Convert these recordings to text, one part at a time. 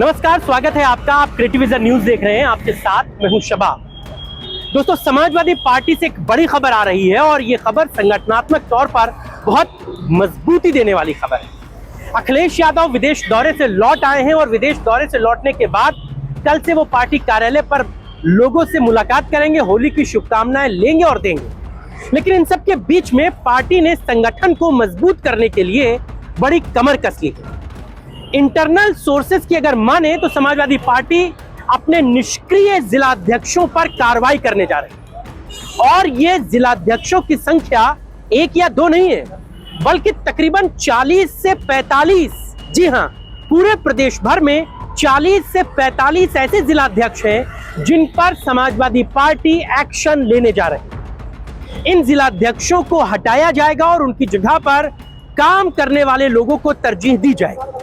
नमस्कार, स्वागत है आपका। आप क्रिएटिविजन न्यूज देख रहे हैं, आपके साथ मैं हूं शबा। दोस्तों, समाजवादी पार्टी से एक बड़ी खबर आ रही है और ये खबर संगठनात्मक तौर पर बहुत मजबूती देने वाली खबर है। अखिलेश यादव विदेश दौरे से लौट आए हैं और विदेश दौरे से लौटने के बाद कल से वो पार्टी कार्यालय पर लोगों से मुलाकात करेंगे, होली की शुभकामनाएं लेंगे और देंगे। लेकिन इन सब के बीच में पार्टी ने संगठन को मजबूत करने के लिए बड़ी कमर कस ली है। इंटरनल सोर्सेस की अगर माने तो समाजवादी पार्टी अपने निष्क्रिय जिलाध्यक्षों पर कार्रवाई करने जा रही है और ये जिलाध्यक्षों की संख्या एक या दो नहीं है, बल्कि तकरीबन 40 से 45, जी हां, पूरे प्रदेश भर में 40 से 45 ऐसे जिलाध्यक्ष हैं जिन पर समाजवादी पार्टी एक्शन लेने जा रही है। इन जिलाध्यक्षों को हटाया जाएगा और उनकी जगह पर काम करने वाले लोगों को तरजीह दी जाएगी।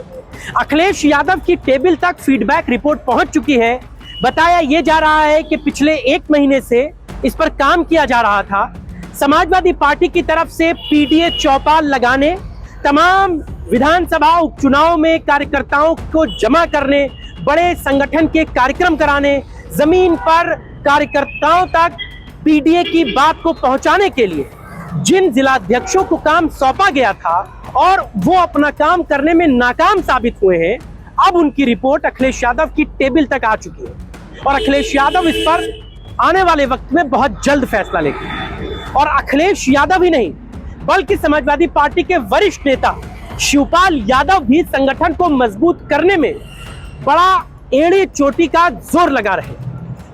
अखिलेश यादव की टेबल तक फीडबैक रिपोर्ट पहुंच चुकी है। बताया यह जा रहा है कि पिछले 1 महीने से इस पर काम किया जा रहा था। समाजवादी पार्टी की तरफ से पीडीए चौपाल लगाने, तमाम विधानसभा उपचुनाव में कार्यकर्ताओं को जमा करने, बड़े संगठन के कार्यक्रम कराने, जमीन पर कार्यकर्ताओं तक पीडीए की बात को पहुंचाने के लिए जिन जिलाध्यक्षों को काम सौंपा गया था और वो अपना काम करने में नाकाम साबित हुए हैं, अब उनकी रिपोर्ट अखिलेश यादव की टेबल तक आ चुकी है और अखिलेश यादव इस पर आने वाले वक्त में बहुत जल्द फैसला लेंगे। और अखिलेश यादव ही नहीं, बल्कि समाजवादी पार्टी के वरिष्ठ नेता शिवपाल यादव भी संगठन को मजबूत करने में बड़ा एड़ी चोटी का जोर लगा रहे।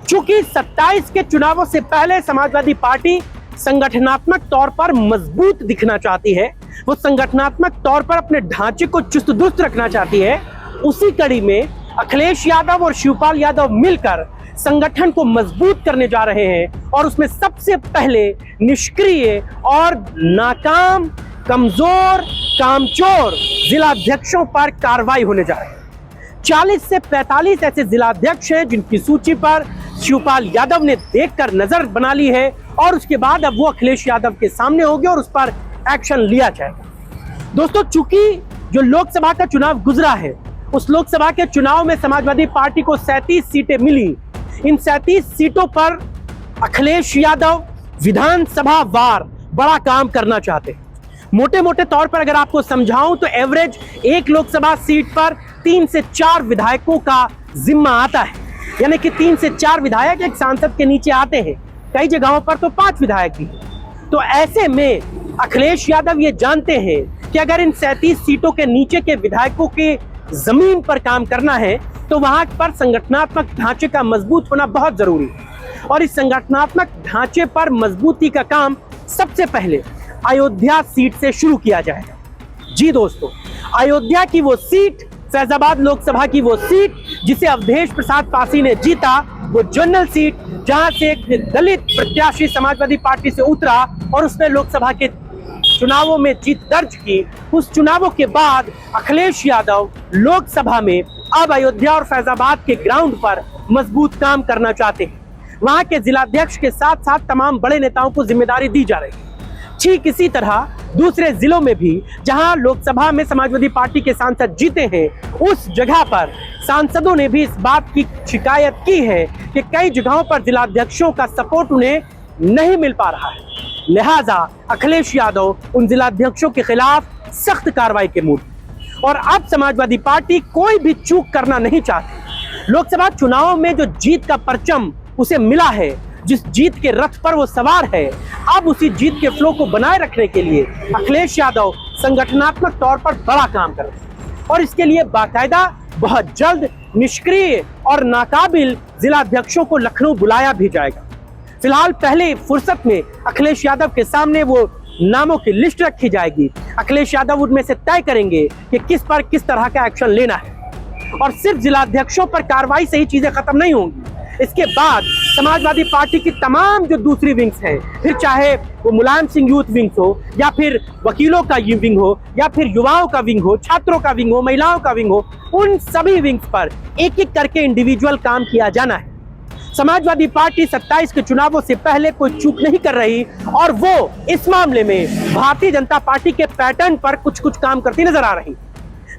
चूंकि 27 के चुनावों से पहले समाजवादी पार्टी संगठनात्मक तौर पर मजबूत दिखना चाहती है, वो संगठनात्मक तौर पर अपने ढांचे को चुस्त दुरुस्त रखना चाहती है। उसी कड़ी में अखिलेश यादव और शिवपाल यादव मिलकर संगठन को मजबूत करने जा रहे हैं और उसमें सबसे पहले निष्क्रिय और नाकाम, कमजोर, कामचोर जिलाध्यक्षों पर कार्रवाई होने जा रही है। 40 से 45 ऐसे जिलाध्यक्ष हैं जिनकी सूची पर शिवपाल यादव ने देखकर नजर बना ली है और उसके बाद अब वो अखिलेश यादव के सामने होंगे और उस पर एक्शन लिया जाएगा। दोस्तों, चूंकि जो लोकसभा का चुनाव गुजरा है, उस लोकसभा के चुनाव में समाजवादी पार्टी को 37 सीटें मिली। इन 37 सीटों पर अखिलेश यादव विधानसभा वार बड़ा काम करना चाहते हैं। मोटे मोटे तौर पर अगर आपको समझाऊं तो एवरेज एक लोकसभा सीट पर 3 से 4 विधायकों का जिम्मा आता है, यानी कि 3 से 4 विधायक एक सांसद के नीचे आते हैं। कई जगहों पर तो 5 विधायक भी। तो ऐसे में अखिलेश यादव ये जानते हैं कि अगर इन 37 सीटों के नीचे के विधायकों के जमीन पर काम करना है तो वहां पर संगठनात्मक ढांचे का मजबूत होना बहुत जरूरी है। और इस संगठनात्मक ढांचे पर मजबूती का काम सबसे पहले अयोध्या सीट से शुरू किया जाएगा। जी दोस्तों, अयोध्या की वो सीट, फैजाबाद लोकसभा की वो सीट जिसे अवधेश प्रसाद पासी ने जीता, वो जनरल सीट जहां से एक दलित प्रत्याशी समाजवादी पार्टी से उतरा और उसने लोकसभा के चुनावों में जीत दर्ज की। उस चुनावों के बाद अखिलेश यादव लोकसभा में अब अयोध्या और फैजाबाद के ग्राउंड पर मजबूत काम करना चाहते हैं। वहां के जिलाध्यक्ष के साथ साथ तमाम बड़े नेताओं को जिम्मेदारी दी जा रही है। ठीक इसी तरह दूसरे जिलों में भी जहां लोकसभा में समाजवादी पार्टी के सांसद जीते हैं, उस जगह पर सांसदों ने भी इस बात की शिकायत की है कि कई जगहों पर जिलाध्यक्षों का सपोर्ट उन्हें नहीं मिल पा रहा है। लिहाजा अखिलेश यादव उन जिलाध्यक्षों के खिलाफ सख्त कार्रवाई के मूड और अब समाजवादी पार्टी कोई भी चूक करना नहीं चाहती। लोकसभा चुनाव में जो जीत का परचम उसे मिला है, जिस जीत के रथ पर वो सवार है, अब उसी जीत के फ्लो को बनाए रखने के लिए अखिलेश यादव संगठनात्मक तौर पर बड़ा काम कर रहे हैं और इसके लिए बाकायदा बहुत जल्द निष्क्रिय और नाकाबिल जिलाध्यक्षों को लखनऊ बुलाया भी जाएगा। फिलहाल पहले फुर्सत में अखिलेश यादव के सामने वो नामों की लिस्ट रखी जाएगी। अखिलेश यादव उनमें से तय करेंगे कि किस पर किस तरह का एक्शन लेना है और सिर्फ जिलाध्यक्षों पर कार्रवाई से ही चीजें खत्म नहीं होंगी। इसके बाद समाजवादी पार्टी की तमाम जो दूसरी विंग्स हैं, फिर चाहे वो मुलायम सिंह यूथ विंग्स हो या फिर वकीलों का ये विंग हो या फिर युवाओं का विंग हो, छात्रों का विंग हो, महिलाओं का विंग हो, उन सभी विंग्स पर एक एक करके इंडिविजुअल काम किया जाना है। समाजवादी पार्टी 27 के चुनावों से पहले कोई चूक नहीं कर रही और वो इस मामले में भारतीय जनता पार्टी के पैटर्न पर कुछ कुछ काम करती नजर आ रही।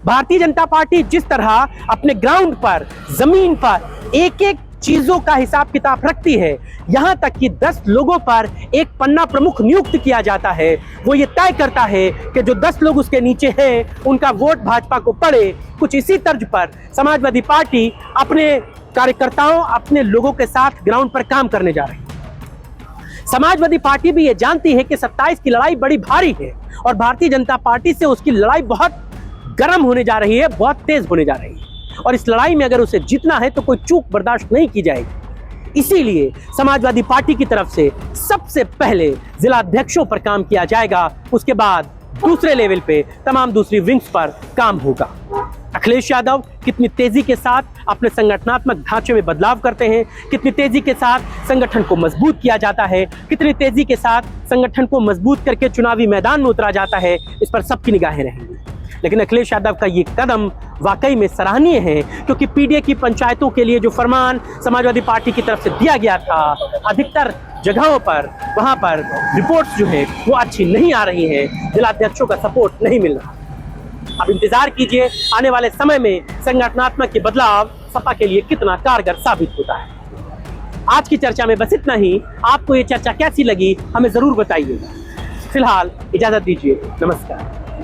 भारतीय जनता पार्टी जिस तरह अपने ग्राउंड पर, जमीन पर एक एक चीजों का हिसाब किताब रखती है, यहां तक कि 10 लोगों पर एक पन्ना प्रमुख नियुक्त किया जाता है, वो ये तय करता है कि जो 10 लोग उसके नीचे हैं उनका वोट भाजपा को पड़े। कुछ इसी तर्ज पर समाजवादी पार्टी अपने कार्यकर्ताओं, अपने लोगों के साथ ग्राउंड पर काम करने जा रही है। समाजवादी पार्टी भी ये जानती है कि 27 की लड़ाई बड़ी भारी है और भारतीय जनता पार्टी से उसकी लड़ाई बहुत गर्म होने जा रही है, बहुत तेज होने जा रही है, और इस लड़ाई में अगर उसे जीतना है तो कोई चूक बर्दाश्त नहीं की जाएगी। इसीलिए समाजवादी पार्टी की तरफ से सबसे पहले जिला अध्यक्षों पर काम किया जाएगा, उसके बाद दूसरे लेवल पे तमाम दूसरी विंग्स पर काम होगा। अखिलेश यादव कितनी तेजी के साथ अपने संगठनात्मक ढांचे में बदलाव करते हैं, कितनी तेजी के साथ संगठन को मजबूत किया जाता है, कितनी तेजी के साथ संगठन को मजबूत करके चुनावी मैदान में उतरा जाता है, इस पर सबकी निगाहें रहेंगी। लेकिन अखिलेश यादव का ये कदम वाकई में सराहनीय है, क्योंकि पीडीए की पंचायतों के लिए जो फरमान समाजवादी पार्टी की तरफ से दिया गया था, अधिकतर जगहों पर वहां पर रिपोर्ट्स जो है वो अच्छी नहीं आ रही है, जिला अध्यक्षों का सपोर्ट नहीं मिल रहा। अब इंतजार कीजिए आने वाले समय में संगठनात्मक ये बदलाव सपा के लिए कितना कारगर साबित होता है। आज की चर्चा में बस इतना ही। आपको ये चर्चा कैसी लगी हमें जरूर बताइएगा। फिलहाल इजाजत दीजिए, नमस्कार।